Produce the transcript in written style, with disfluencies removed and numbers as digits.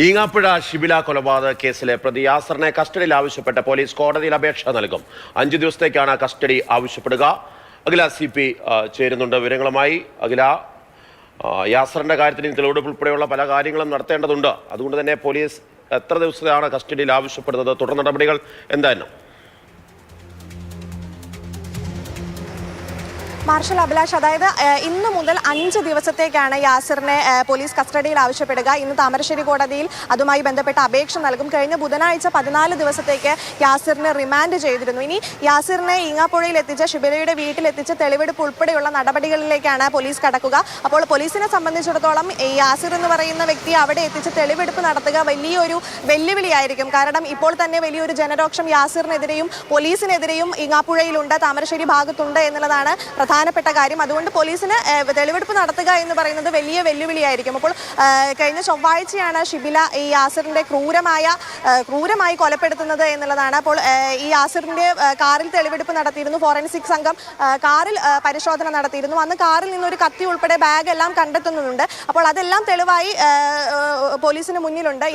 ഈങ്ങാപ്പുഴ ഷിബില കൊലപാതക കേസിലെ പ്രതി യാസറിനെ കസ്റ്റഡിയിൽ ആവശ്യപ്പെട്ട പോലീസ് കോടതിയിൽ അപേക്ഷ നൽകും. 5 ദിവസത്തേക്കാണ് കസ്റ്റഡി ആവശ്യപ്പെടുക. അഖില CP ചേരുന്നുണ്ട് വിവരങ്ങളുമായി. അഖില, യാസറിന്റെ കാര്യത്തിൽ തെളിവെടുപ്പ് ഉൾപ്പെടെയുള്ള പല കാര്യങ്ങളും നടത്തേണ്ടതുണ്ട്. അതുകൊണ്ട് തന്നെ പോലീസ് എത്ര ദിവസത്തെയാണ് കസ്റ്റഡിയിൽ ആവശ്യപ്പെടുന്നത്? തുടർ നടപടികൾ എന്തായിരുന്നു? മാർഷൽ അഭിലാഷ്, അതായത് ഇന്നു മുതൽ 5 ദിവസത്തേക്കാണ് യാസിറിനെ പോലീസ് കസ്റ്റഡിയിൽ ആവശ്യപ്പെടുക. ഇന്ന് താമരശ്ശേരി കോടതിയിൽ അതുമായി ബന്ധപ്പെട്ട അപേക്ഷ നൽകും. കഴിഞ്ഞ ബുധനാഴ്ച 14 ദിവസത്തേക്ക് യാസിറിനെ റിമാൻഡ് ചെയ്തിരുന്നു. ഇനി യാസിറിനെ ഈങ്ങാപ്പുഴയിൽ എത്തിച്ച് ഷിബിലയുടെ വീട്ടിലെത്തിച്ച് തെളിവെടുപ്പ് ഉൾപ്പെടെയുള്ള നടപടികളിലേക്കാണ് പോലീസ് കടക്കുക. അപ്പോൾ പോലീസിനെ സംബന്ധിച്ചിടത്തോളം യാസിർ എന്ന് പറയുന്ന വ്യക്തി അവിടെ എത്തിച്ച് തെളിവെടുപ്പ് നടത്തുക വലിയൊരു വെല്ലുവിളിയായിരിക്കും. കാരണം ഇപ്പോൾ തന്നെ വലിയൊരു ജനരോക്ഷം യാസിറിനെതിരെയും പോലീസിനെതിരെയും ഈങ്ങാപ്പുഴയിലുണ്ട്, താമരശ്ശേരി ഭാഗത്തുണ്ട് എന്നുള്ളതാണ് പ്രധാനപ്പെട്ട കാര്യം. അതുകൊണ്ട് പോലീസിന് തെളിവെടുപ്പ് നടത്തുക എന്ന് പറയുന്നത് വലിയ വെല്ലുവിളിയായിരിക്കും. അപ്പോൾ കഴിഞ്ഞ ചൊവ്വാഴ്ചയാണ് ഷിബില ഈ യാസിറിന്റെ ക്രൂരമായി കൊലപ്പെടുത്തുന്നത് എന്നുള്ളതാണ്. അപ്പോൾ ഈ യാസിറിന്റെ കാറിൽ തെളിവെടുപ്പ് നടത്തിയിരുന്നു. ഫോറൻസിക് സംഘം കാറിൽ പരിശോധന നടത്തിയിരുന്നു. അന്ന് കാറിൽ നിന്നൊരു കത്തി ഉൾപ്പെടെ ബാഗ് എല്ലാം കണ്ടെത്തുന്നുണ്ട്. അപ്പോൾ അതെല്ലാം തെളിവായി പോലീസിന് മുന്നിലുണ്ട്.